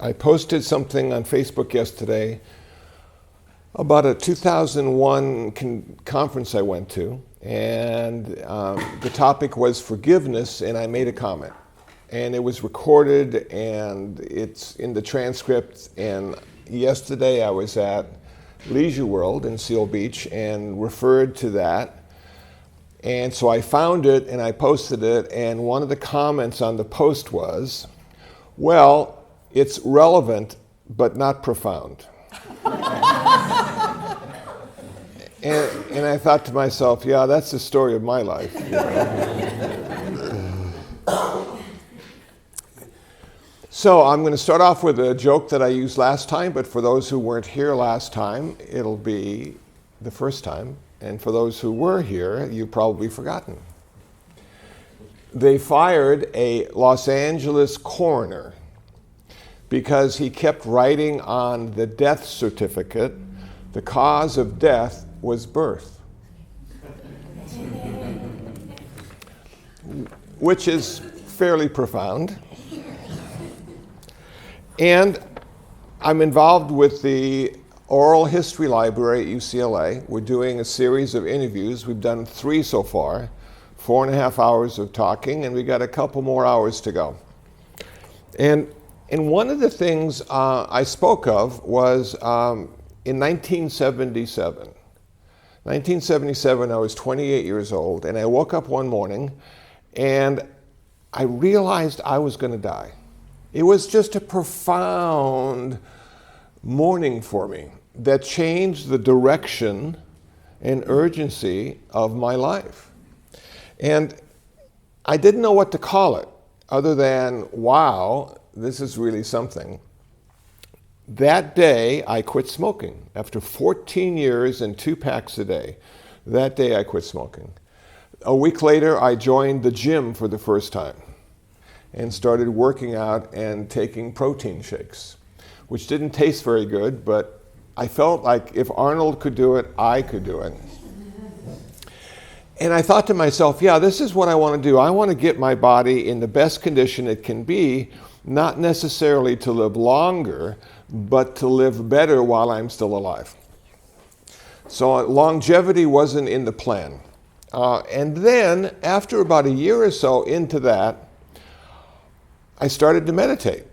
I posted something on Facebook yesterday about a 2001 conference I went to, and the topic was forgiveness, and I made a comment. And it was recorded, and it's in the transcript, and yesterday I was at Leisure World in Seal Beach and referred to that. And so I found it and I posted it, and one of the comments on the post was, well, it's relevant but not profound. and I thought to myself, yeah, that's the story of my life. You know? So I'm going to start off with a joke that I used last time, but for those who weren't here last time, it'll be the first time. And for those who were here, you've probably forgotten. They fired a Los Angeles coroner because he kept writing on the death certificate, the cause of death was birth. Which is fairly profound. And I'm involved with the Oral History Library at UCLA. We're doing a series of interviews. We've done 3 so far, 4.5 hours of talking, and we got a couple more hours to go. And one of the things I spoke of was in 1977. 1977, I was 28 years old, and I woke up one morning, and I realized I was going to die. It was just a profound morning for me that changed the direction and urgency of my life. And I didn't know what to call it other than, wow, this is really something. That day, I quit smoking. After 14 years and 2 packs a day, that day I quit smoking. A week later, I joined the gym for the first time and started working out and taking protein shakes, which didn't taste very good, but I felt like if Arnold could do it, I could do it. And I thought to myself, yeah, this is what I want to do. I want to get my body in the best condition it can be, not necessarily to live longer, but to live better while I'm still alive. So longevity wasn't in the plan. And then, after about a year or so into that, I started to meditate.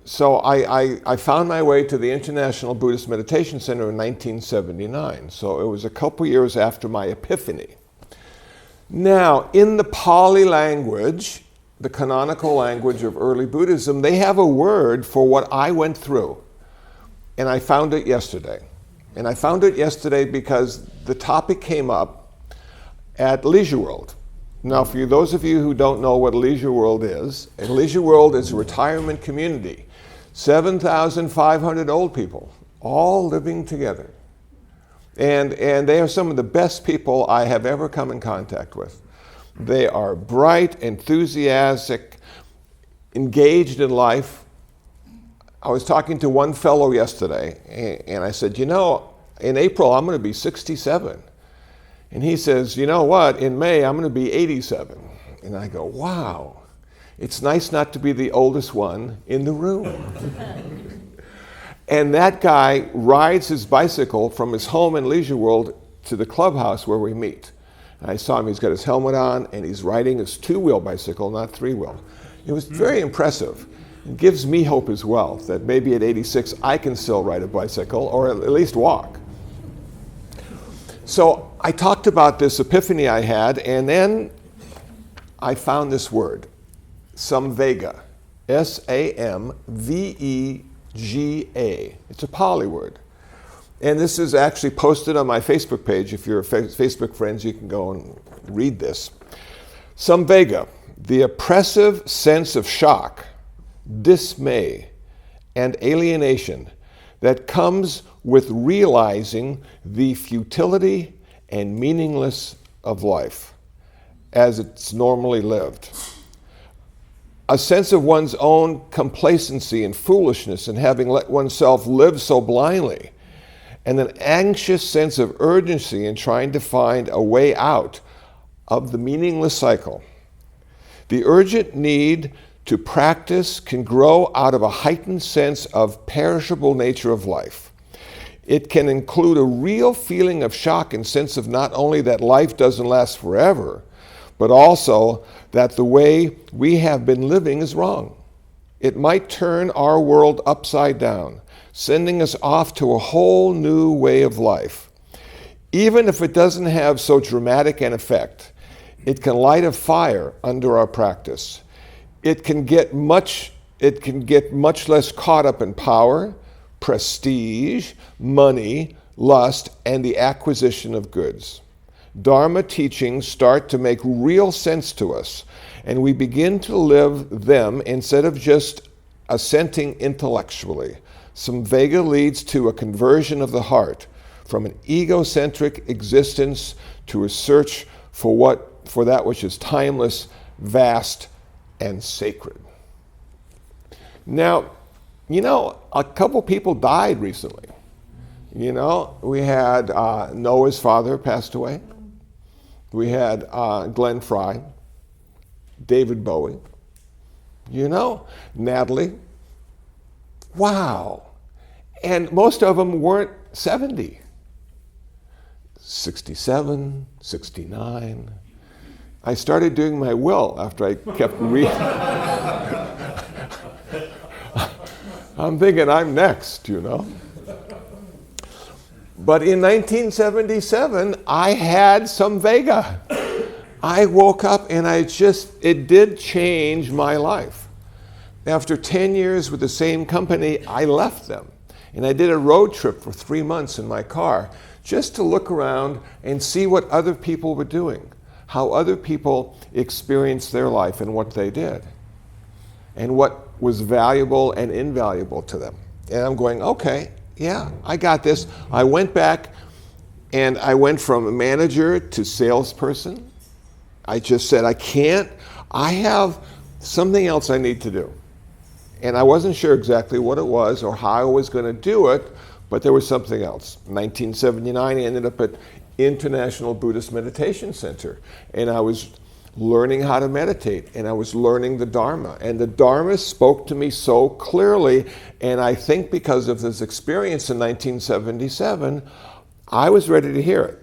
So I found my way to the International Buddhist Meditation Center in 1979. So it was a couple years after my epiphany. Now, in the Pali language, the canonical language of early Buddhism, they have a word for what I went through. And I found it yesterday. And I found it yesterday because the topic came up at Leisure World. Now, for those of you who don't know what Leisure World is a retirement community. 7,500 old people, all living together. And they are some of the best people I have ever come in contact with. They are bright, enthusiastic, engaged in life. I was talking to one fellow yesterday, and I said, you know, in April I'm going to be 67. And he says, you know what, in May I'm going to be 87. And I go, wow, it's nice not to be the oldest one in the room. And that guy rides his bicycle from his home in Leisure World to the clubhouse where we meet. And I saw him, he's got his helmet on, and he's riding his 2-wheel bicycle, not 3-wheel. It was very impressive. It gives me hope as well, that maybe at 86 I can still ride a bicycle, or at least walk. So I talked about this epiphany I had, and then I found this word, Samvega, S-A-M-V-E-G-A. It's a Pali word. And this is actually posted on my Facebook page. If you're Facebook friends, you can go and read this. Samvega, the oppressive sense of shock, dismay, and alienation that comes with realizing the futility and meaninglessness of life as it's normally lived. A sense of one's own complacency and foolishness in having let oneself live so blindly, and an anxious sense of urgency in trying to find a way out of the meaningless cycle. The urgent need to practice can grow out of a heightened sense of perishable nature of life. It can include a real feeling of shock and sense of not only that life doesn't last forever, but also that the way we have been living is wrong. It might turn our world upside down, sending us off to a whole new way of life. Even if it doesn't have so dramatic an effect, it can light a fire under our practice. It can get much less caught up in power, prestige, money, lust, and the acquisition of goods. Dharma teachings start to make real sense to us, and we begin to live them instead of just assenting intellectually. Samvega leads to a conversion of the heart from an egocentric existence to a search for that which is timeless, vast, and sacred. Now, a couple people died recently. We had Noah's father passed away. We had Glenn Fry, David Bowie, Natalie. Wow. And most of them weren't 70. 67, 69. I started doing my will after I kept reading. I'm thinking I'm next, But in 1977, I had Samvega. I woke up and it did change my life. After 10 years with the same company, I left them. And I did a road trip for 3 months in my car just to look around and see what other people were doing, how other people experienced their life and what they did, and what was valuable and invaluable to them. And I'm going, okay, yeah, I got this. I went back and I went from a manager to salesperson. I just said, I have something else I need to do. And I wasn't sure exactly what it was or how I was going to do it, but there was something else. In 1979, I ended up at International Buddhist Meditation Center, and I was learning how to meditate, and I was learning the Dharma. And the Dharma spoke to me so clearly, and I think because of this experience in 1977, I was ready to hear it.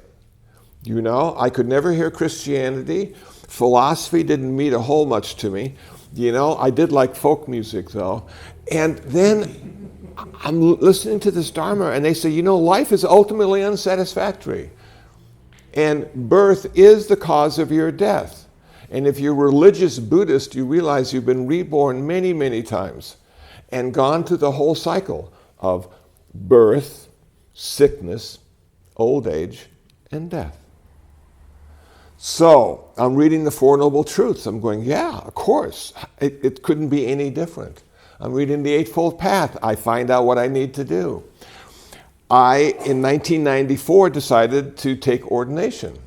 I could never hear Christianity. Philosophy didn't mean a whole much to me. I did like folk music, though. And then I'm listening to this Dharma, and they say, life is ultimately unsatisfactory. And birth is the cause of your death. And if you're religious Buddhist, you realize you've been reborn many, many times and gone through the whole cycle of birth, sickness, old age, and death. So I'm reading the Four Noble Truths. I'm going, yeah, of course. It couldn't be any different. I'm reading the Eightfold Path. I find out what I need to do. In 1994, decided to take ordination.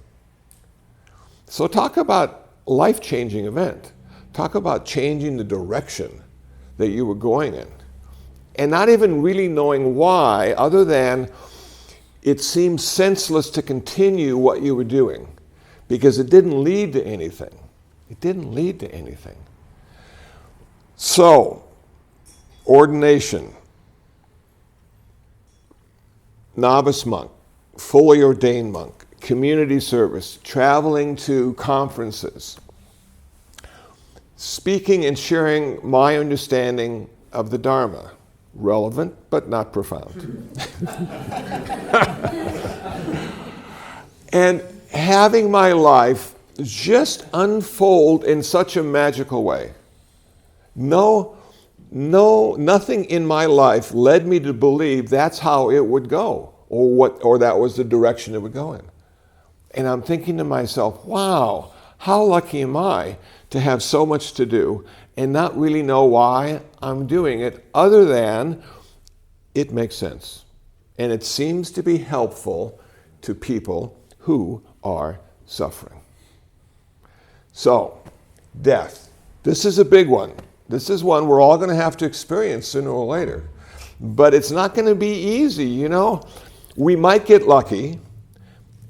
So talk about life-changing event. Talk about changing the direction that you were going in. And not even really knowing why, other than it seemed senseless to continue what you were doing because it didn't lead to anything. It didn't lead to anything. So, ordination, novice monk, fully ordained monk, community service, traveling to conferences, speaking and sharing my understanding of the Dharma. Relevant, but not profound. And having my life just unfold in such a magical way. Nothing in my life led me to believe that's how it would go, or that was the direction it would go in. And I'm thinking to myself, wow, how lucky am I to have so much to do and not really know why I'm doing it, other than it makes sense. And it seems to be helpful to people who are suffering. So, death. This is a big one. This is one we're all going to have to experience sooner or later. But it's not going to be easy, We might get lucky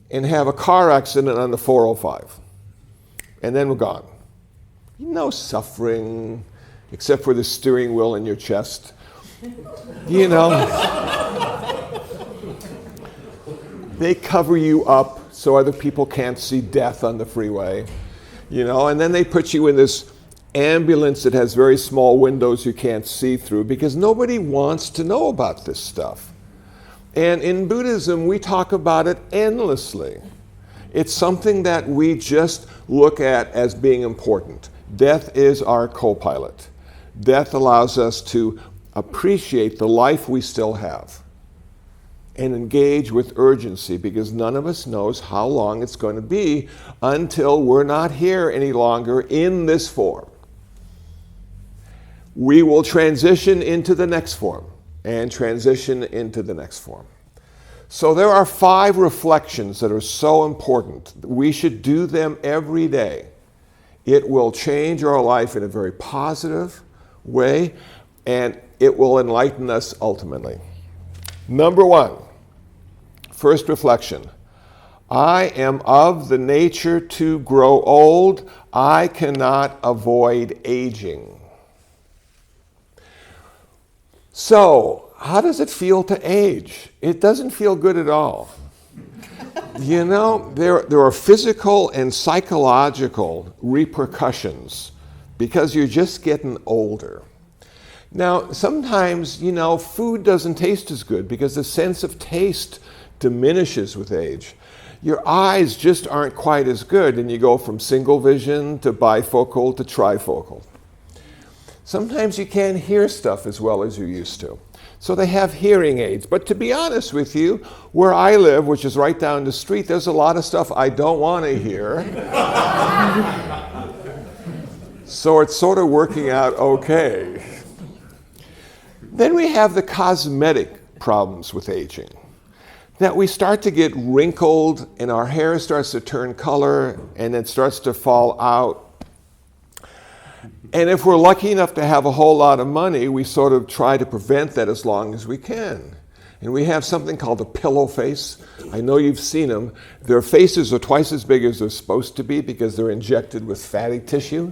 and have a car accident on the 405. And then we're gone. No suffering, except for the steering wheel in your chest. You know, they cover you up so other people can't see death on the freeway, you know, and then they put you in this ambulance that has very small windows you can't see through because nobody wants to know about this stuff. And in Buddhism, we talk about it endlessly. It's something that we just look at as being important. Death is our co-pilot. Death allows us to appreciate the life we still have and engage with urgency because none of us knows how long it's going to be until we're not here any longer in this form. We will transition into the next form and transition into the next form. So there are 5 reflections that are so important. We should do them every day. It will change our life in a very positive way, and it will enlighten us ultimately. Number 1, first reflection. I am of the nature to grow old. I cannot avoid aging. So, how does it feel to age? It doesn't feel good at all. You know, there are physical and psychological repercussions because you're just getting older. Now, sometimes, you know, food doesn't taste as good because the sense of taste diminishes with age. Your eyes just aren't quite as good, and you go from single vision to bifocal to trifocal. Sometimes you can't hear stuff as well as you used to. So they have hearing aids. But to be honest with you, where I live, which is right down the street, there's a lot of stuff I don't want to hear. So it's sort of working out okay. Then we have the cosmetic problems with aging. That we start to get wrinkled and our hair starts to turn color and it starts to fall out. And if we're lucky enough to have a whole lot of money, we sort of try to prevent that as long as we can. And we have something called a pillow face. I know you've seen them. Their faces are twice as big as they're supposed to be because they're injected with fatty tissue.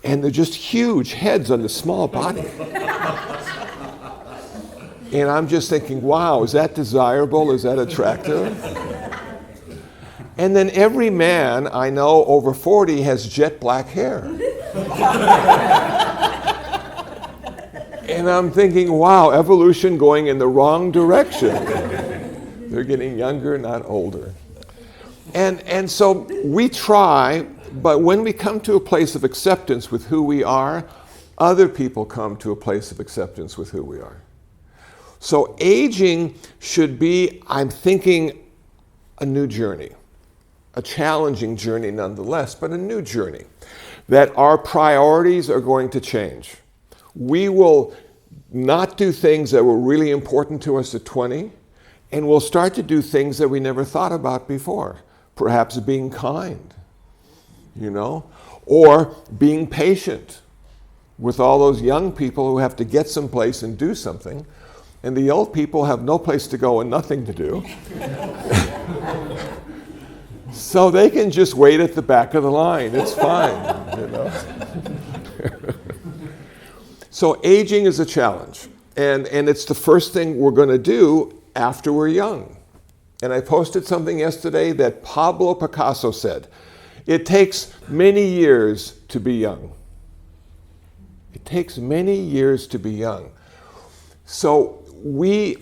And they're just huge heads on the small body. And I'm just thinking, wow, is that desirable? Is that attractive? And then every man I know over 40 has jet black hair. And I'm thinking, wow, evolution going in the wrong direction. They're getting younger, not older. And so we try, but when we come to a place of acceptance with who we are, other people come to a place of acceptance with who we are. So aging should be, I'm thinking, a new journey. A challenging journey nonetheless, but a new journey. That our priorities are going to change. We will not do things that were really important to us at 20, and we'll start to do things that we never thought about before. Perhaps being kind, you know, or being patient with all those young people who have to get someplace and do something, and the old people have no place to go and nothing to do. So they can just wait at the back of the line. It's fine, you know. So aging is a challenge, and it's the first thing we're going to do after we're young. And I posted something yesterday that Pablo Picasso said, it takes many years to be young. It takes many years to be young. So we,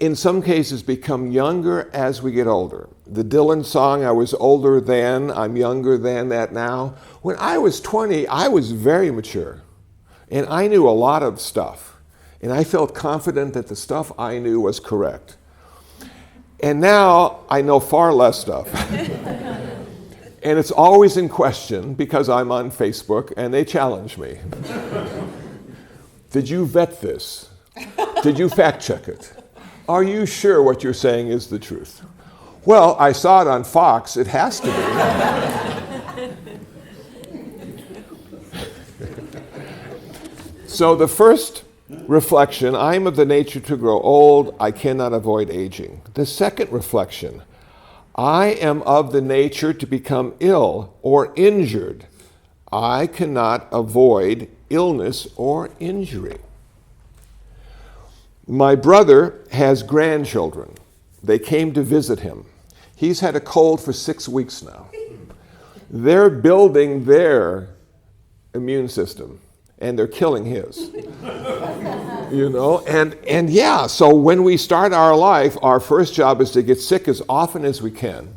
in some cases, become younger as we get older. The Dylan song, I was older then, I'm younger than that now. When I was 20, I was very mature. And I knew a lot of stuff. And I felt confident that the stuff I knew was correct. And now I know far less stuff. And it's always in question because I'm on Facebook and they challenge me. Did you vet this? Did you fact check it? Are you sure what you're saying is the truth? Well, I saw it on Fox. It has to be. So the first reflection, I am of the nature to grow old. I cannot avoid aging. The second reflection, I am of the nature to become ill or injured. I cannot avoid illness or injury. My brother has grandchildren. They came to visit him. He's had a cold for 6 weeks now. They're building their immune system, and they're killing his. And yeah, so when we start our life, our first job is to get sick as often as we can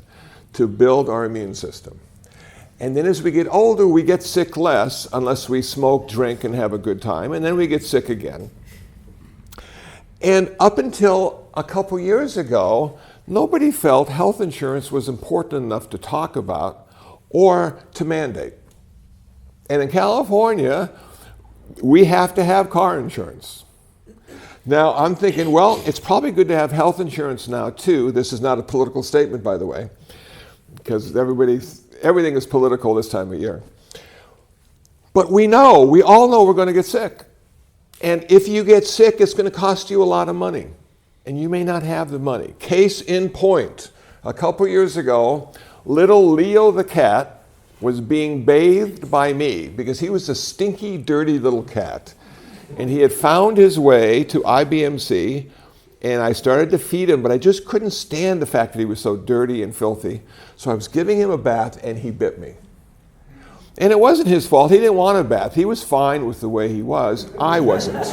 to build our immune system. And then as we get older, we get sick less unless we smoke, drink, and have a good time, and then we get sick again. And up until a couple years ago, nobody felt health insurance was important enough to talk about or to mandate. And in California, we have to have car insurance. Now, I'm thinking, well, it's probably good to have health insurance now, too. This is not a political statement, by the way, because everything is political this time of year. But we all know we're going to get sick. And if you get sick, it's going to cost you a lot of money. And you may not have the money. Case in point, a couple years ago, little Leo the cat was being bathed by me because he was a stinky, dirty little cat. And he had found his way to IBMC, and I started to feed him, but I just couldn't stand the fact that he was so dirty and filthy. So I was giving him a bath, and he bit me. And it wasn't his fault. He didn't want a bath. He was fine with the way he was. I wasn't.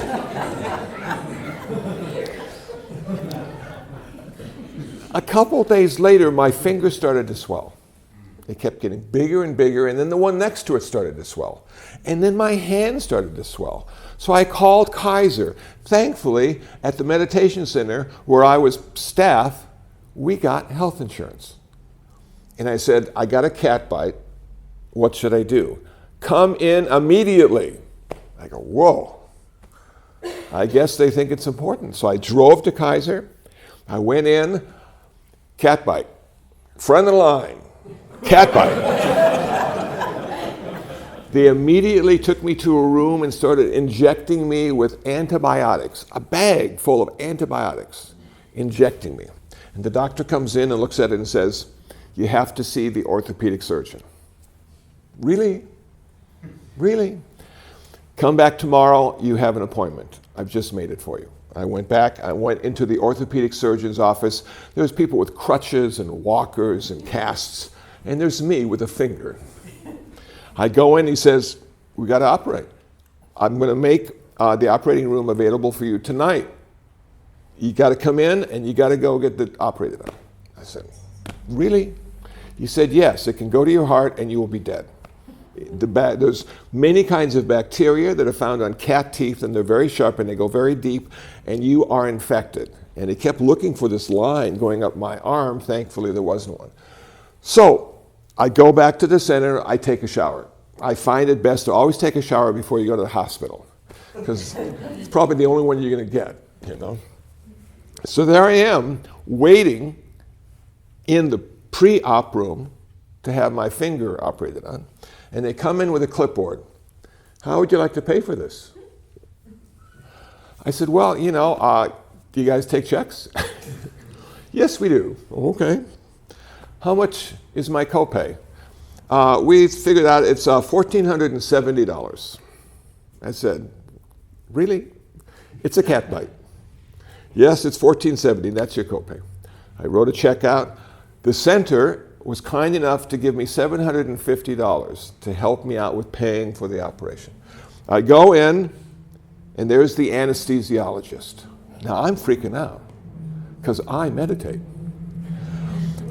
A couple days later, my finger started to swell. It kept getting bigger and bigger, and then the one next to it started to swell. And then my hand started to swell. So I called Kaiser. Thankfully, at the meditation center where I was staff, we got health insurance. And I said, I got a cat bite. What should I do? Come in immediately. I go, whoa. I guess they think it's important. So I drove to Kaiser. I went in, cat bite. Front of the line, cat bite. They immediately took me to a room and started injecting me with antibiotics, a bag full of antibiotics, injecting me. And the doctor comes in and looks at it and says, you have to see the orthopedic surgeon. Really? Really? Come back tomorrow, you have an appointment. I've just made it for you. I went back, I went into the orthopedic surgeon's office. There's people with crutches and walkers and casts, and there's me with a finger. I go in, he says, we got to operate. I'm going to make the operating room available for you tonight. You got to come in and you got to go get the operated on. I said, really? He said, yes, it can go to your heart and you will be dead. There's many kinds of bacteria that are found on cat teeth, and they're very sharp and they go very deep, and you are infected. And he kept looking for this line going up my arm. Thankfully, there wasn't one. So I go back to the center, I take a shower. I find it best to always take a shower before you go to the hospital, because it's probably the only one you're going to get, you know. So there I am, waiting in the pre-op room to have my finger operated on, and they come in with a clipboard. How would you like to pay for this? I said, well, you know, do you guys take checks? Yes, we do. Okay. How much is my copay? We figured out it's $1,470. I said, really? It's a cat bite. Yes, it's $1,470. That's your copay. I wrote a check out. The center was kind enough to give me $750 to help me out with paying for the operation. I go in, and there's the anesthesiologist. Now I'm freaking out because I meditate.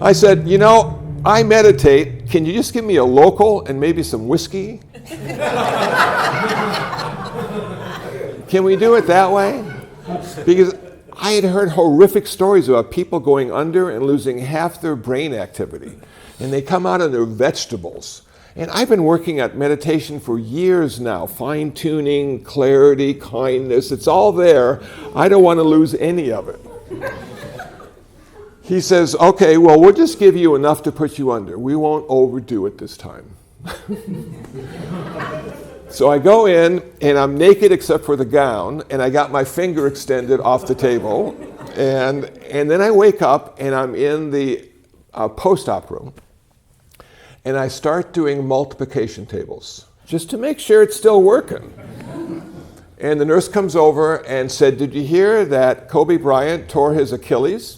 I said, you know, I meditate. Can you just give me a local and maybe some whiskey? Can we do it that way? Because I had heard horrific stories about people going under and losing half their brain activity. And they come out of their vegetables. And I've been working at meditation for years now, fine-tuning, clarity, kindness. It's all there. I don't want to lose any of it. He says, okay, well, we'll just give you enough to put you under. We won't overdo it this time. So I go in, and I'm naked except for the gown, and I got my finger extended off the table. And then I wake up, and I'm in the post-op room, and I start doing multiplication tables. just to make sure it's still working. And the nurse comes over and said, did you hear that Kobe Bryant tore his Achilles?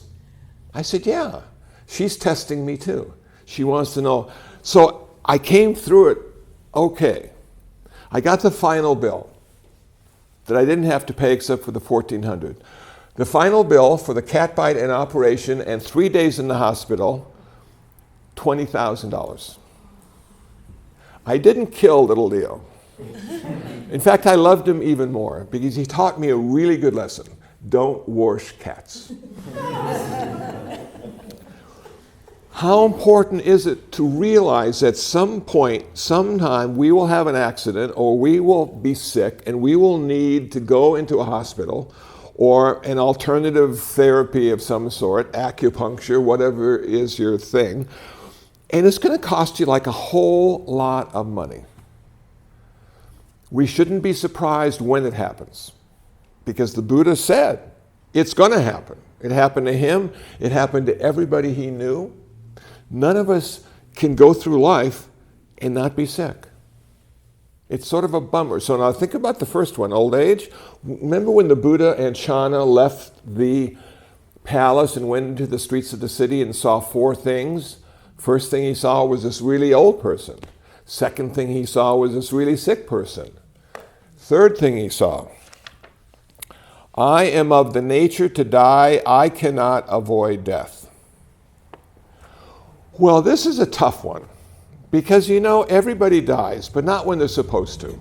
I said, yeah. She's testing me too. She wants to know. So I came through it okay. I got the final bill that I didn't have to pay except for the $1,400. The final bill for the cat bite and operation and 3 days in the hospital, $20,000. I didn't kill little Leo. In fact, I loved him even more because he taught me a really good lesson. Don't wash cats. How important is it to realize at some point, sometime, we will have an accident or we will be sick and we will need to go into a hospital or an alternative therapy of some sort, acupuncture, whatever is your thing, and it's going to cost you like a whole lot of money. We shouldn't be surprised when it happens because the Buddha said it's going to happen. It happened to him. It happened to everybody he knew. None of us can go through life and not be sick. It's sort of a bummer. So now think about the first one, old age. Remember when the Buddha and Channa left the palace and went into the streets of the city and saw 4 things? First thing he saw was this really old person. Second thing he saw was this really sick person. Third thing he saw, I am of the nature to die. I cannot avoid death. Well, this is a tough one because, everybody dies, but not when they're supposed to.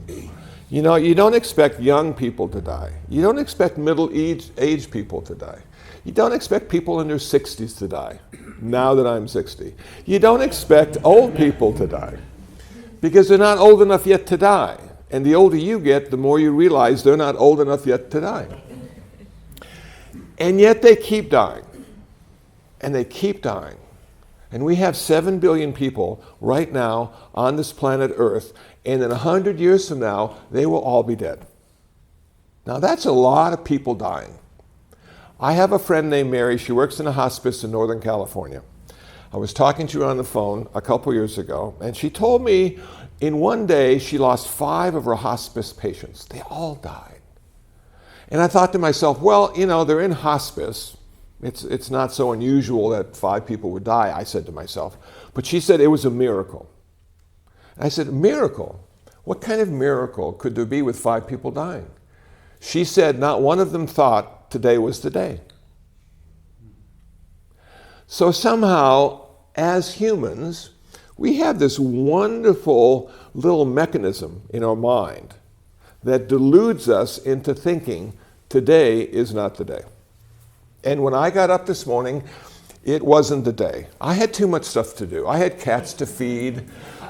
You don't expect young people to die. You don't expect middle-aged people to die. You don't expect people in their 60s to die, now that I'm 60. You don't expect old people to die because they're not old enough yet to die. And the older you get, the more you realize they're not old enough yet to die. And yet they keep dying. And they keep dying. And we have 7 billion people right now on this planet Earth, and in 100 years from now, they will all be dead. Now that's a lot of people dying. I have a friend named Mary. She works in a hospice in Northern California. I was talking to her on the phone a couple years ago, and she told me in one day she lost 5 of her hospice patients. They all died. And I thought to myself, well, they're in hospice. It's not so unusual that 5 people would die, I said to myself. But she said it was a miracle. And I said, miracle? What kind of miracle could there be with 5 people dying? She said not one of them thought today was the day. So somehow, as humans, we have this wonderful little mechanism in our mind that deludes us into thinking today is not the day. And when I got up this morning, it wasn't the day. I had too much stuff to do. I had cats to feed.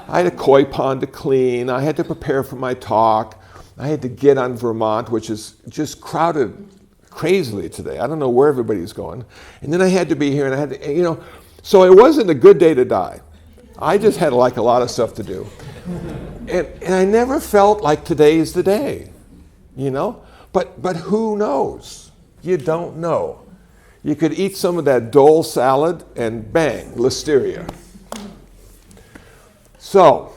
I had a koi pond to clean. I had to prepare for my talk. I had to get on Vermont, which is just crowded crazily today. I don't know where everybody's going. And then I had to be here, and I had to, so it wasn't a good day to die. I just had like a lot of stuff to do. And I never felt like today is the day, But who knows? You don't know. You could eat some of that dole salad and bang, listeria. So,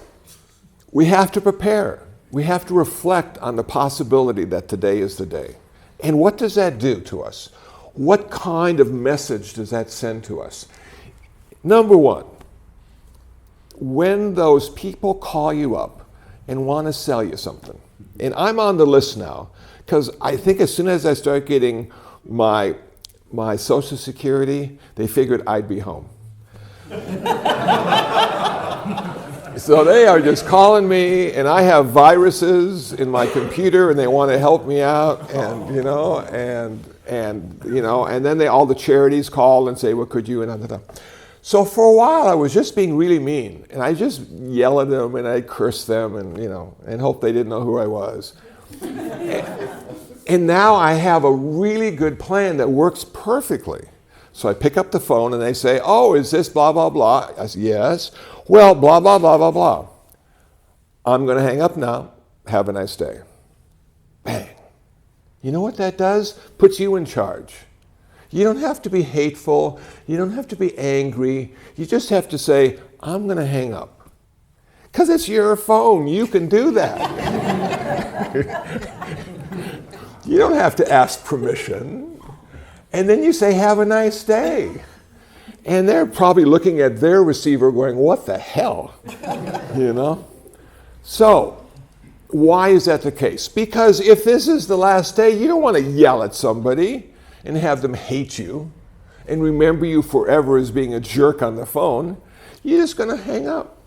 we have to prepare. We have to reflect on the possibility that today is the day. And what does that do to us? What kind of message does that send to us? Number one, when those people call you up and want to sell you something, and I'm on the list now, because I think as soon as I start getting my Social Security, they figured I'd be home. So they are just calling me, and I have viruses in my computer, and they want to help me out, and then all the charities call and say, "Well, could you?" and So for a while, I was just being really mean, and I just yell at them, and I curse them, and hope they didn't know who I was. And now I have a really good plan that works perfectly. So I pick up the phone and they say, "Oh, is this blah, blah, blah?" I say, "Yes." "Well, blah, blah, blah, blah, blah." I'm going to hang up now. Have a nice day. Bang. You know what that does? Puts you in charge. You don't have to be hateful. You don't have to be angry. You just have to say, "I'm going to hang up." Because it's your phone. You can do that. You don't have to ask permission. And then you say, have a nice day. And they're probably looking at their receiver going, what the hell? You know? So, why is that the case? Because if this is the last day, you don't want to yell at somebody and have them hate you and remember you forever as being a jerk on the phone. You're just going to hang up.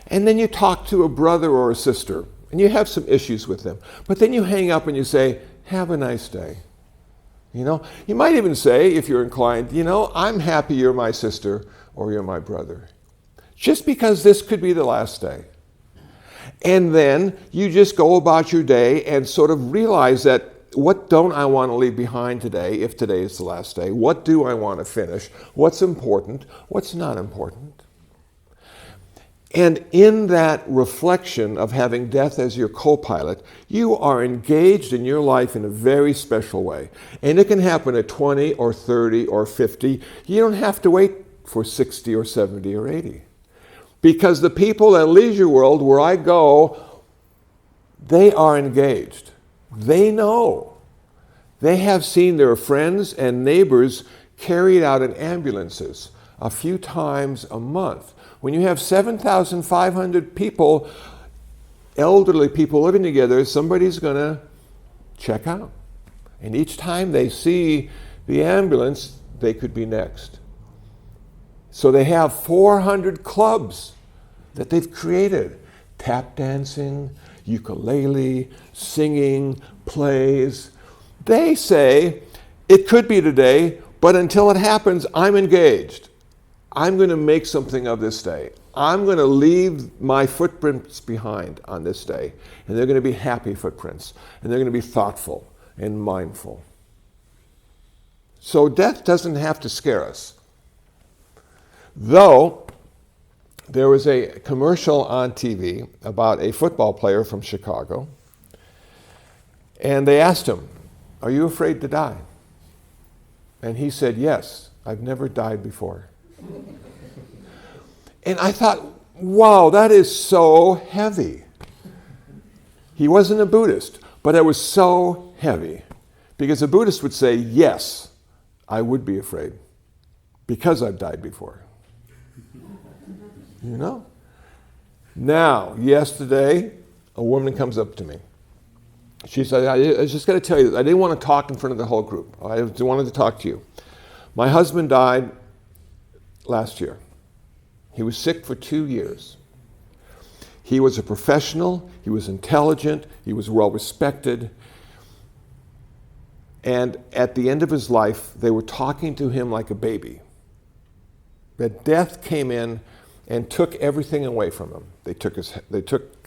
And then you talk to a brother or a sister, and you have some issues with them. But then you hang up and you say, have a nice day. You know, you might even say, if you're inclined, you know, I'm happy you're my sister or you're my brother. Just because this could be the last day. And then you just go about your day and sort of realize that, what don't I want to leave behind today if today is the last day? What do I want to finish? What's important? What's not important? And in that reflection of having death as your co-pilot, you are engaged in your life in a very special way. And it can happen at 20 or 30 or 50. You don't have to wait for 60 or 70 or 80. Because the people at Leisure World, where I go, they are engaged. They know. They have seen their friends and neighbors carried out in ambulances a few times a month. When you have 7,500 people, elderly people living together, somebody's going to check out. And each time they see the ambulance, they could be next. So they have 400 clubs that they've created. Tap dancing, ukulele, singing, plays. They say, it could be today, but until it happens, I'm engaged. I'm going to make something of this day. I'm going to leave my footprints behind on this day. And they're going to be happy footprints. And they're going to be thoughtful and mindful. So death doesn't have to scare us. Though, there was a commercial on TV about a football player from Chicago. And they asked him, are you afraid to die? And he said, yes, I've never died before. And I thought, wow, that is so heavy. He wasn't a Buddhist, but it was so heavy. Because a Buddhist would say, yes, I would be afraid because I've died before. You know? Now, yesterday, a woman comes up to me. She said, I just got to tell you, I didn't want to talk in front of the whole group. I wanted to talk to you. My husband died last year. He was sick for 2 years. He was a professional, he was intelligent, he was well respected. And at the end of his life, they were talking to him like a baby. That death came in and took everything away from him. They took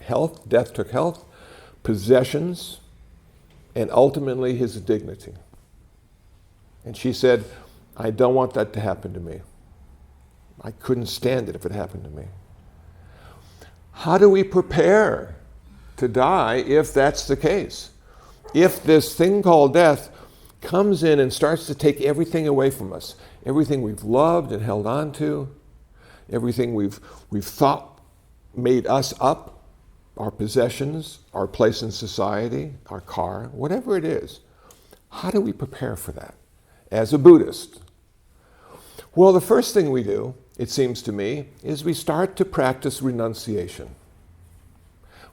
health, death took health, possessions, and ultimately his dignity. And she said, I don't want that to happen to me. I couldn't stand it if it happened to me. How do we prepare to die if that's the case? If this thing called death comes in and starts to take everything away from us, everything we've loved and held on to, everything we've thought made us up, our possessions, our place in society, our car, whatever it is, how do we prepare for that as a Buddhist? Well, the first thing we do, it seems to me, is we start to practice renunciation.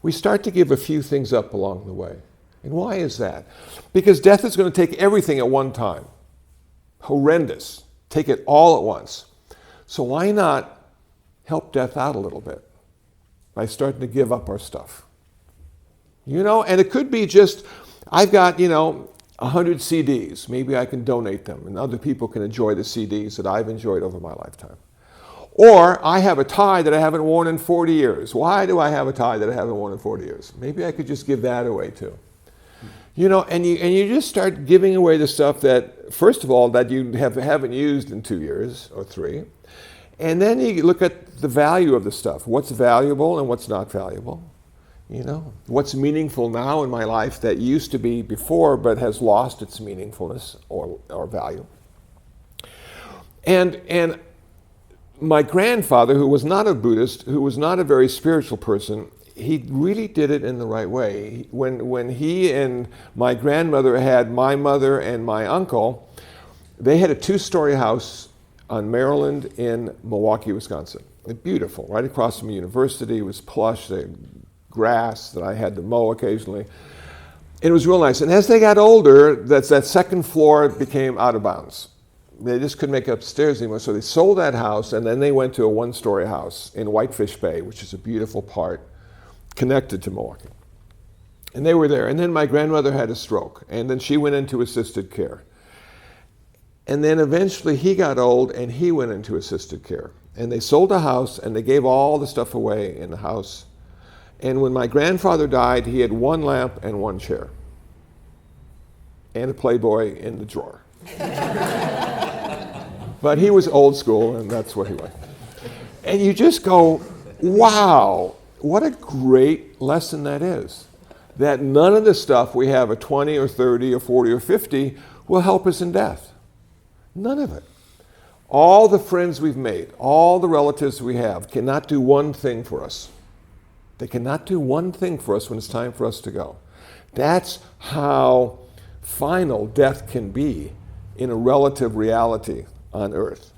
We start to give a few things up along the way. And why is that? Because death is going to take everything at one time. Horrendous. Take it all at once. So why not help death out a little bit by starting to give up our stuff? You know, and it could be just, I've got, 100 CDs. Maybe I can donate them and other people can enjoy the CDs that I've enjoyed over my lifetime. Or I have a tie that I haven't worn in 40 years. Why do I have a tie that I haven't worn in 40 years? Maybe I could just give that away too. And you just start giving away the stuff that, first of all, that you haven't used in 2 years or 3. And then you look at the value of the stuff. What's valuable and what's not valuable. What's meaningful now in my life that used to be before but has lost its meaningfulness or value. And my grandfather, who was not a Buddhist, who was not a very spiritual person, he really did it in the right way. When he and my grandmother had my mother and my uncle, they had a 2-story house on Maryland in Milwaukee, Wisconsin. Beautiful, right across from a university. It was plush, they had grass that I had to mow occasionally. And it was real nice. And as they got older, that second floor became out of bounds. They just couldn't make it upstairs anymore, so they sold that house, and then they went to a 1-story house in Whitefish Bay, which is a beautiful part connected to Milwaukee. And they were there. And then my grandmother had a stroke, and then she went into assisted care. And then eventually he got old, and he went into assisted care. And they sold the house, and they gave all the stuff away in the house. And when my grandfather died, he had 1 lamp and 1 chair, and a Playboy in the drawer. But he was old school, and that's what he was. And you just go, wow, what a great lesson that is. That none of the stuff we have at 20 or 30 or 40 or 50 will help us in death. None of it. All the friends we've made, all the relatives we have cannot do one thing for us. They cannot do one thing for us when it's time for us to go. That's how final death can be in a relative reality on earth.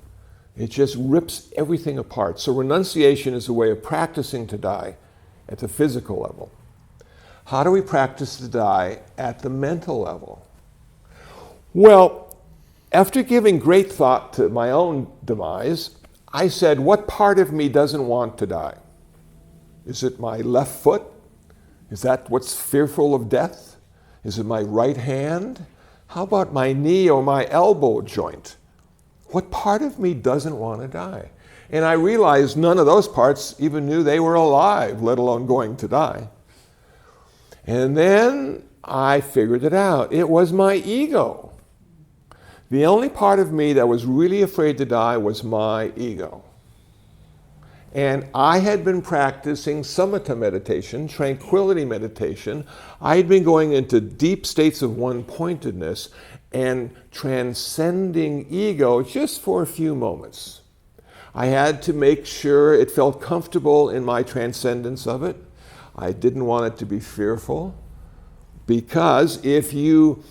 It just rips everything apart. So renunciation is a way of practicing to die at the physical level. How do we practice to die at the mental level? Well, after giving great thought to my own demise, I said, what part of me doesn't want to die? Is it my left foot? Is that what's fearful of death? Is it my right hand? How about my knee or my elbow joint? What part of me doesn't want to die? And I realized none of those parts even knew they were alive, let alone going to die. And then I figured it out. It was my ego. The only part of me that was really afraid to die was my ego. And I had been practicing samatha meditation, tranquility meditation. I had been going into deep states of one-pointedness and transcending ego just for a few moments. I had to make sure it felt comfortable in my transcendence of it. I didn't want it to be fearful, because if you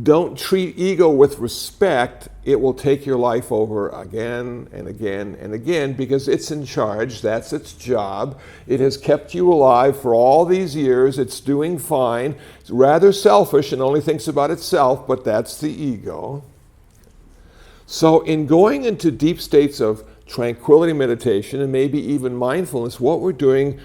don't treat ego with respect, it will take your life over again and again and again, because it's in charge. That's its job. It has kept you alive for all these years. It's doing fine. It's rather selfish and only thinks about itself, but that's the ego. So in going into deep states of tranquility meditation and maybe even mindfulness, what we're doing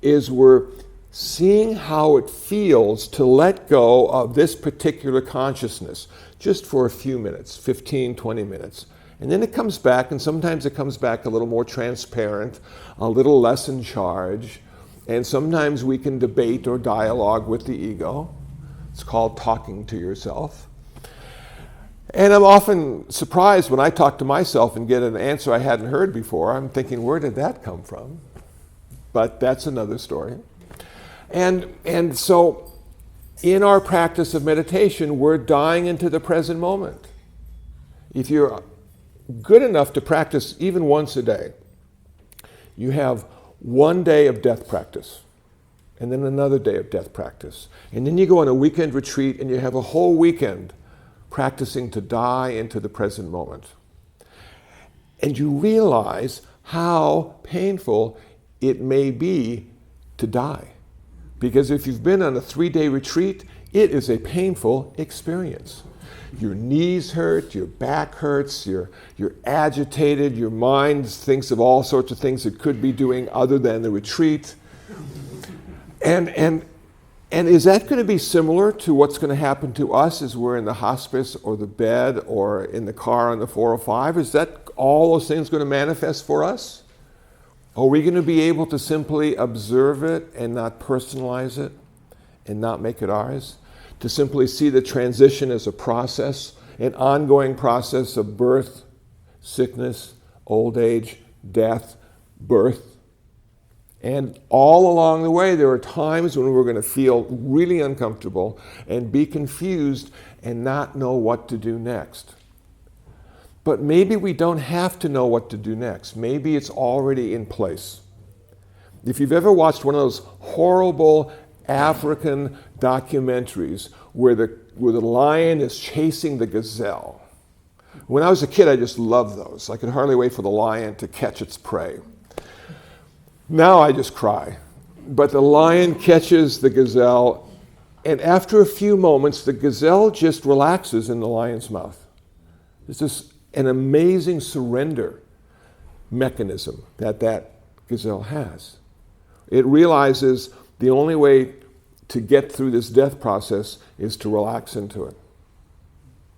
is we're seeing how it feels to let go of this particular consciousness just for a few minutes, 15, 20 minutes. And then it comes back, and sometimes it comes back a little more transparent, a little less in charge. And sometimes we can debate or dialogue with the ego. It's called talking to yourself. And I'm often surprised when I talk to myself and get an answer I hadn't heard before. I'm thinking, where did that come from? But that's another story. And so in our practice of meditation, we're dying into the present moment. If you're good enough to practice even once a day, you have one day of death practice, and then another day of death practice. And then you go on a weekend retreat, and you have a whole weekend practicing to die into the present moment. And you realize how painful it may be to die. Because if you've been on a 3-day retreat, it is a painful experience. Your knees hurt, your back hurts, you're agitated, your mind thinks of all sorts of things it could be doing other than the retreat. And is that going to be similar to what's going to happen to us as we're in the hospice or the bed or in the car on the 405? Is that all those things going to manifest for us? Are we going to be able to simply observe it and not personalize it and not make it ours? To simply see the transition as a process, an ongoing process of birth, sickness, old age, death, birth. And all along the way, there are times when we're going to feel really uncomfortable and be confused and not know what to do next. But maybe we don't have to know what to do next. Maybe it's already in place. If you've ever watched one of those horrible African documentaries where the lion is chasing the gazelle. When I was a kid, I just loved those. I could hardly wait for the lion to catch its prey. Now I just cry. But the lion catches the gazelle, and after a few moments, the gazelle just relaxes in the lion's mouth. It's just an amazing surrender mechanism that gazelle has. It realizes the only way to get through this death process is to relax into it.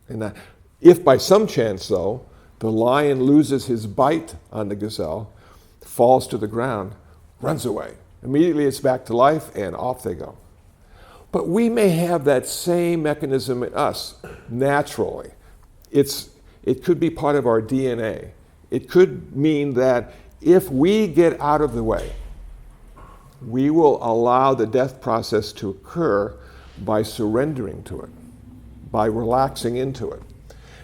And that, if by some chance, though, the lion loses his bite on the gazelle, falls to the ground, runs away. Immediately it's back to life, and off they go. But we may have that same mechanism in us, naturally. It could be part of our DNA. It could mean that if we get out of the way, we will allow the death process to occur by surrendering to it, by relaxing into it.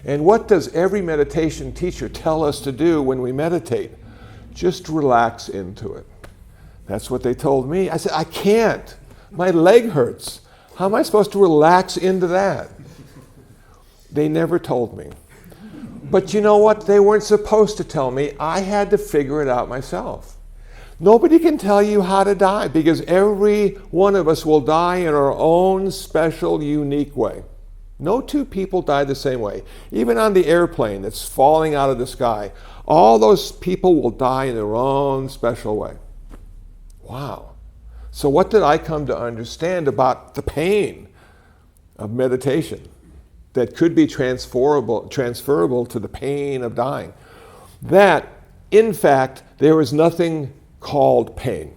And what does every meditation teacher tell us to do when we meditate? Just relax into it. That's what they told me. I said, I can't. My leg hurts. How am I supposed to relax into that? They never told me. But you know what? They weren't supposed to tell me. I had to figure it out myself. Nobody can tell you how to die because every one of us will die in our own special, unique way. No two people die the same way. Even on the airplane that's falling out of the sky, all those people will die in their own special way. Wow. So what did I come to understand about the pain of meditation that could be transferable to the pain of dying? That, in fact, there is nothing called pain.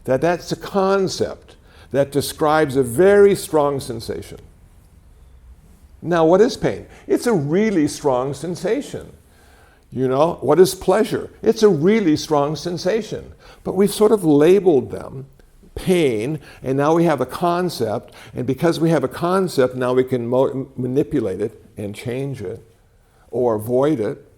That's a concept that describes a very strong sensation. Now, what is pain? It's a really strong sensation. You know, what is pleasure? It's a really strong sensation. But we've sort of labeled them pain, and now we have a concept, and because we have a concept, now we can manipulate it and change it or avoid it.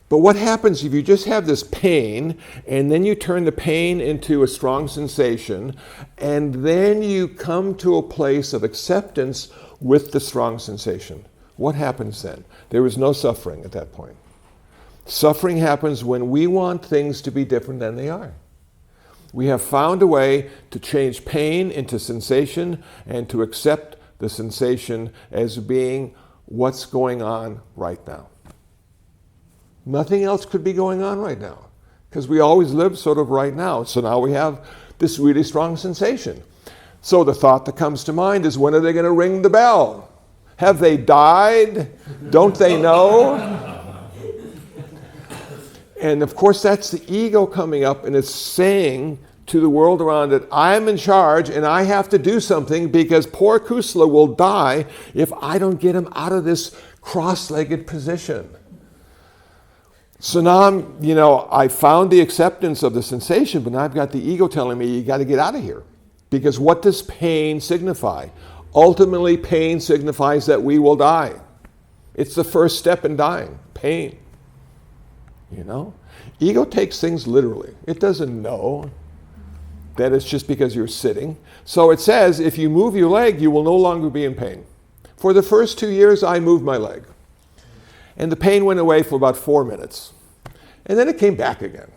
But what happens if you just have this pain, and then you turn the pain into a strong sensation, and then you come to a place of acceptance with the strong sensation? What happens then? There is no suffering at that point. Suffering happens when we want things to be different than they are. We have found a way to change pain into sensation and to accept the sensation as being what's going on right now. Nothing else could be going on right now because we always live sort of right now. So now we have this really strong sensation. So the thought that comes to mind is, when are they going to ring the bell? Have they died? Don't they know? And of course, that's the ego coming up, and it's saying to the world around it, I'm in charge and I have to do something because poor Kusala will die if I don't get him out of this cross-legged position. So now I found the acceptance of the sensation, but now I've got the ego telling me, you got to get out of here. Because what does pain signify? Ultimately, pain signifies that we will die. It's the first step in dying, pain. Ego takes things literally. It doesn't know that it's just because you're sitting. So it says, if you move your leg, you will no longer be in pain. For the first 2 years, I moved my leg. And the pain went away for about 4 minutes. And then it came back again.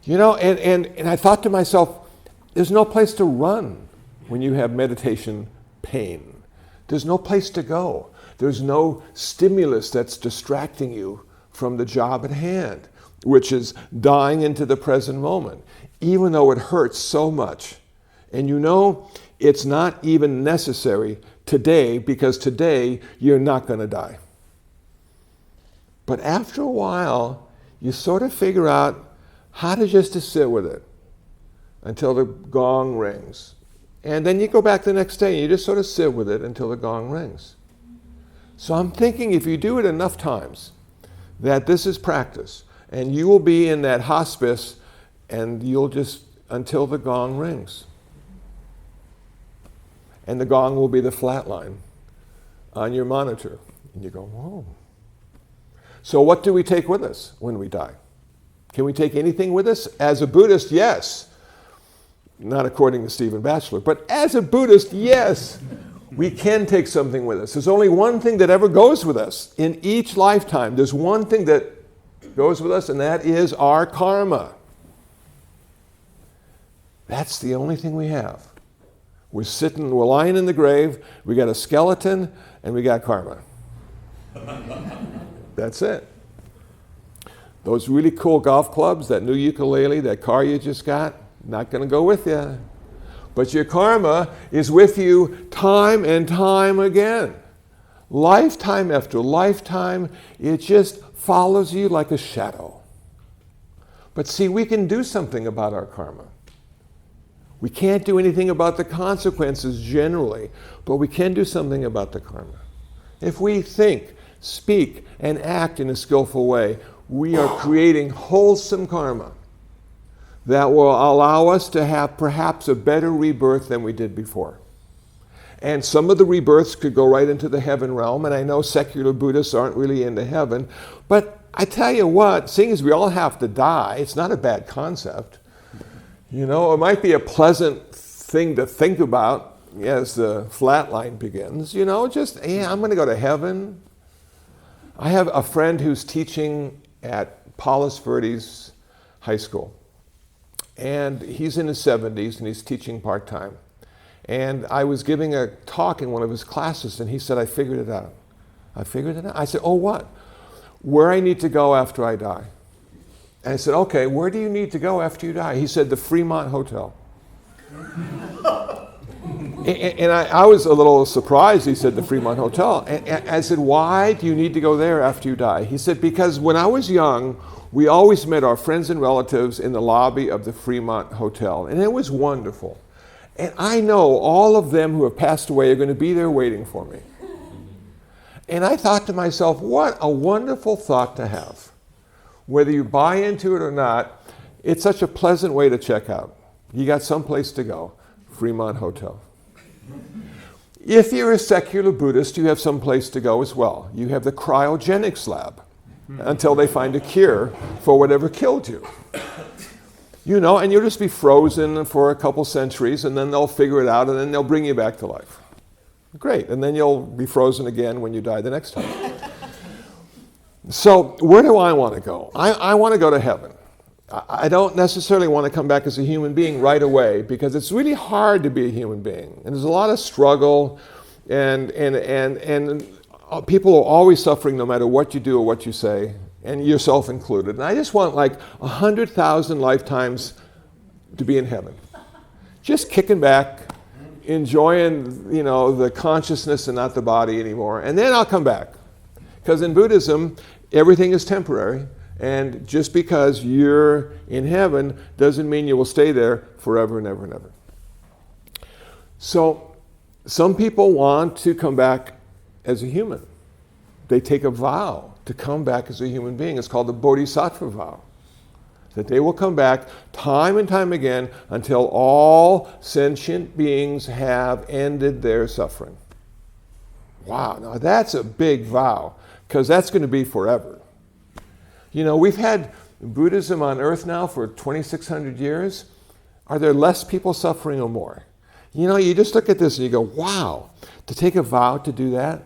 And I thought to myself, there's no place to run when you have meditation pain. There's no place to go. There's no stimulus that's distracting you from the job at hand, which is dying into the present moment, even though it hurts so much. And it's not even necessary today, because today you're not going to die. But after a while, you sort of figure out how to just sit with it until the gong rings. And then you go back the next day and you just sort of sit with it until the gong rings. So I'm thinking, if you do it enough times, that this is practice, and you will be in that hospice, and you'll just, until the gong rings. And the gong will be the flat line on your monitor. And you go, whoa, So what do we take with us when we die? Can we take anything with us? As a Buddhist, yes. Not according to Stephen Batchelor, but as a Buddhist, yes. We can take something with us. There's only one thing that ever goes with us. In each lifetime, there's one thing that goes with us, and that is our karma. That's the only thing we have. We're lying in the grave, we got a skeleton, and we got karma. That's it. Those really cool golf clubs, that new ukulele, that car you just got, not going to go with you. But your karma is with you time and time again. Lifetime after lifetime, it just follows you like a shadow. But see, we can do something about our karma. We can't do anything about the consequences generally, but we can do something about the karma. If we think, speak, and act in a skillful way, we are creating wholesome karma that will allow us to have perhaps a better rebirth than we did before. And some of the rebirths could go right into the heaven realm, and I know secular Buddhists aren't really into heaven, but I tell you what, seeing as we all have to die, it's not a bad concept. You know, it might be a pleasant thing to think about as the flatline begins. You know, just, I'm going to go to heaven. I have a friend who's teaching at Palos Verdes High School. And he's in his 70s and he's teaching part-time. And I was giving a talk in one of his classes and he said, I figured it out. I figured it out? I said, oh, what? Where I need to go after I die. And I said, okay, where do you need to go after you die? He said, the Fremont Hotel. And I was a little surprised he said the Fremont Hotel. And I said, why do you need to go there after you die? He said, because when I was young, we always met our friends and relatives in the lobby of the Fremont Hotel. And it was wonderful. And I know all of them who have passed away are going to be there waiting for me. And I thought to myself, what a wonderful thought to have. Whether you buy into it or not, it's such a pleasant way to check out. You got someplace to go, Fremont Hotel. If you're a secular Buddhist, you have someplace to go as well. You have the cryogenics lab until they find a cure for whatever killed you. You know, and you'll just be frozen for a couple centuries, and then they'll figure it out, and then they'll bring you back to life. Great, and then you'll be frozen again when you die the next time. So where do I want to go? I want to go to heaven. I don't necessarily want to come back as a human being right away because it's really hard to be a human being. And there's a lot of struggle and people are always suffering no matter what you do or what you say, and yourself included. And I just want like 100,000 lifetimes to be in heaven. Just kicking back, enjoying, you know, the consciousness and not the body anymore. And then I'll come back. Because in Buddhism, everything is temporary. And just because you're in heaven doesn't mean you will stay there forever and ever and ever. So some people want to come back as a human. They take a vow to come back as a human being. It's called the Bodhisattva vow. That they will come back time and time again until all sentient beings have ended their suffering. Wow, now that's a big vow, because that's going to be forever. You know, we've had Buddhism on earth now for 2,600 years. Are there less people suffering or more? You know, you just look at this and you go, wow, to take a vow to do that.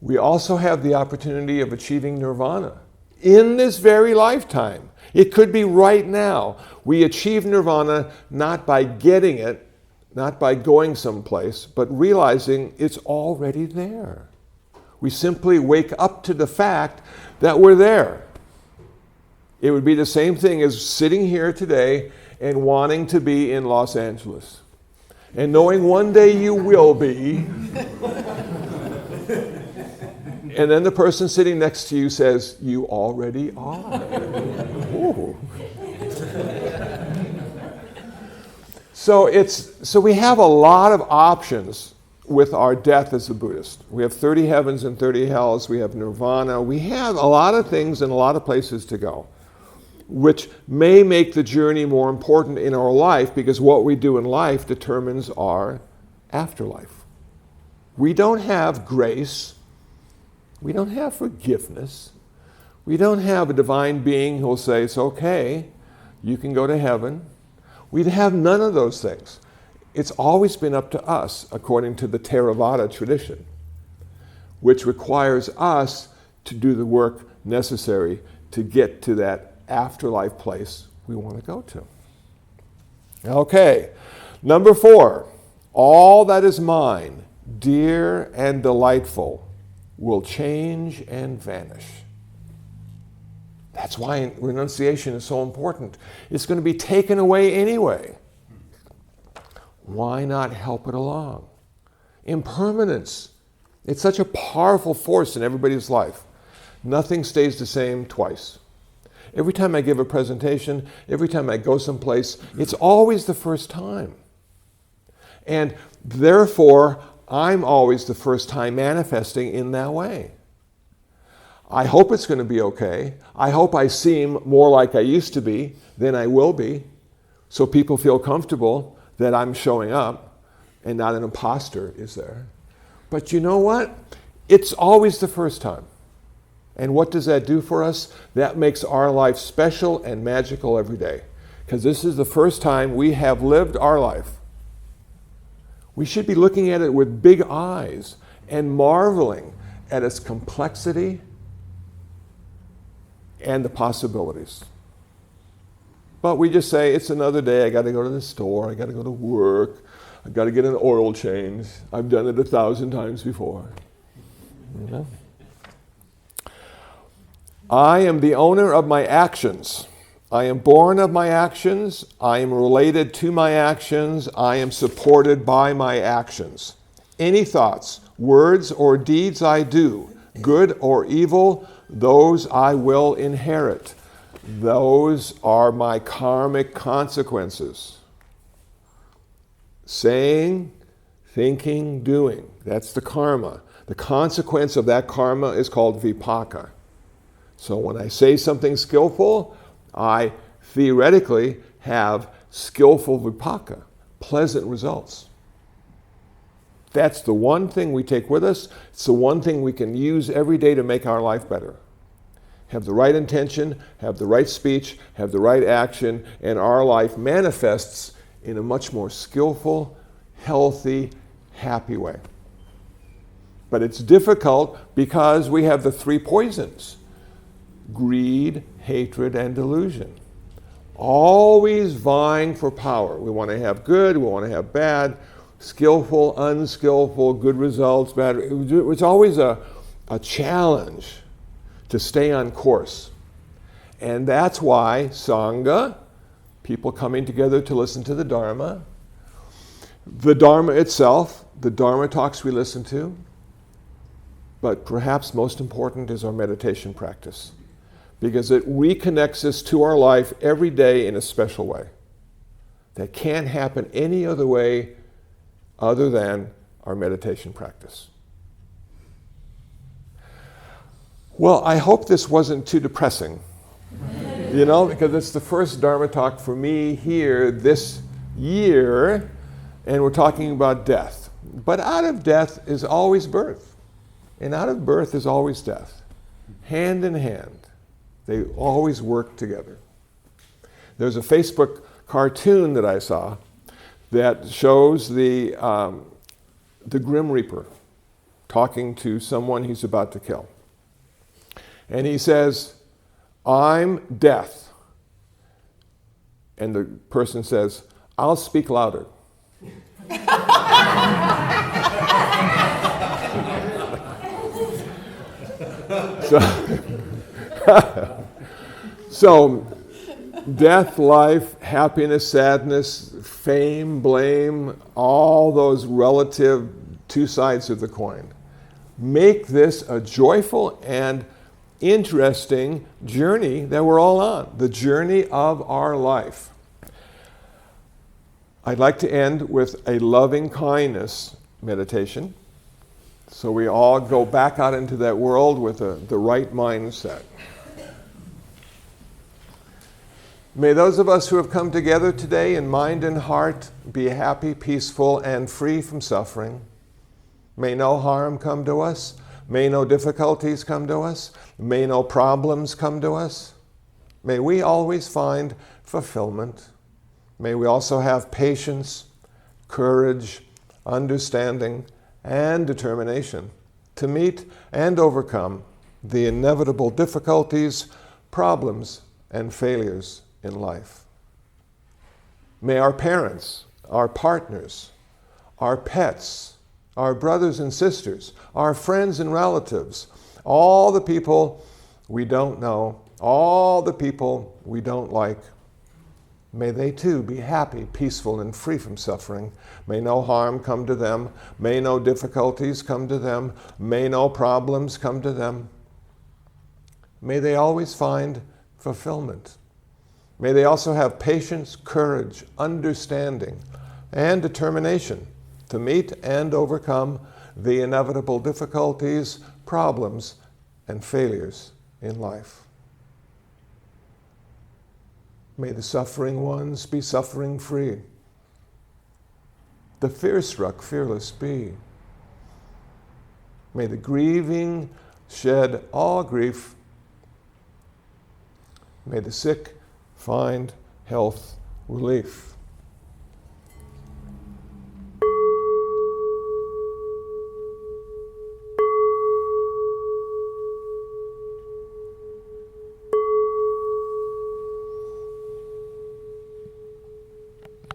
We also have the opportunity of achieving nirvana in this very lifetime. It could be right now. We achieve nirvana not by getting it, not by going someplace, but realizing it's already there. We simply wake up to the fact that we're there. It would be the same thing as sitting here today and wanting to be in Los Angeles. And knowing one day you will be. And then the person sitting next to you says, you already are. Ooh. So we have a lot of options with our death as a Buddhist. We have 30 heavens and 30 hells. We have nirvana. We have a lot of things and a lot of places to go, which may make the journey more important in our life because what we do in life determines our afterlife. We don't have grace We don't have forgiveness. We don't have a divine being who will say, it's okay, you can go to heaven. We'd have none of those things. It's always been up to us, according to the Theravada tradition, which requires us to do the work necessary to get to that afterlife place we want to go to. Okay, number 4, all that is mine, dear and delightful, will change and vanish. That's why renunciation is so important. It's going to be taken away anyway. Why not help it along? Impermanence. It's such a powerful force in everybody's life. Nothing stays the same twice. Every time I give a presentation, every time I go someplace, it's always the first time. And therefore, I'm always the first time manifesting in that way. I hope it's going to be okay. I hope I seem more like I used to be than I will be, so people feel comfortable that I'm showing up and not an imposter is there. But you know what? It's always the first time. And what does that do for us? That makes our life special and magical every day. Because this is the first time we have lived our life. We should be looking at it with big eyes and marveling at its complexity and the possibilities. But we just say, it's another day, I got to go to the store, I got to go to work, I got to get an oil change. I've done it 1,000 times before. You know? I am the owner of my actions. I am born of my actions. I am related to my actions. I am supported by my actions. Any thoughts, words, or deeds I do, good or evil, those I will inherit. Those are my karmic consequences. Saying, thinking, doing. That's the karma. The consequence of that karma is called vipaka. So when I say something skillful, I theoretically have skillful vipaka, pleasant results. That's the one thing we take with us. It's the one thing we can use every day to make our life better. Have the right intention, have the right speech, have the right action, and our life manifests in a much more skillful, healthy, happy way. But it's difficult because we have the 3 poisons: greed, hatred, and delusion. Always vying for power. We want to have good, we want to have bad, skillful, unskillful, good results, bad. It's always a challenge to stay on course. And that's why Sangha, people coming together to listen to the Dharma itself, the Dharma talks we listen to, but perhaps most important is our meditation practice, because it reconnects us to our life every day in a special way. That can't happen any other way other than our meditation practice. Well, I hope this wasn't too depressing, because it's the first Dharma talk for me here this year, and we're talking about death. But out of death is always birth, and out of birth is always death. Hand in hand. They always work together. There's a Facebook cartoon that I saw that shows the Grim Reaper talking to someone he's about to kill. And he says, "I'm death." And the person says, "I'll speak louder." So, death, life, happiness, sadness, fame, blame, all those relative 2 sides of the coin. Make this a joyful and interesting journey that we're all on, the journey of our life. I'd like to end with a loving kindness meditation, so we all go back out into that world with the right mindset. May those of us who have come together today in mind and heart be happy, peaceful, and free from suffering. May no harm come to us. May no difficulties come to us. May no problems come to us. May we always find fulfillment. May we also have patience, courage, understanding, and determination to meet and overcome the inevitable difficulties, problems, and failures in life. May our parents, our partners, our pets, our brothers and sisters, our friends and relatives, all the people we don't know, all the people we don't like, may they too be happy, peaceful, and free from suffering. May no harm come to them. May no difficulties come to them. May no problems come to them. May they always find fulfillment. May they also have patience, courage, understanding, and determination to meet and overcome the inevitable difficulties, problems, and failures in life. May the suffering ones be suffering-free. The fear-struck fearless be. May the grieving shed all grief. May the sick find health relief.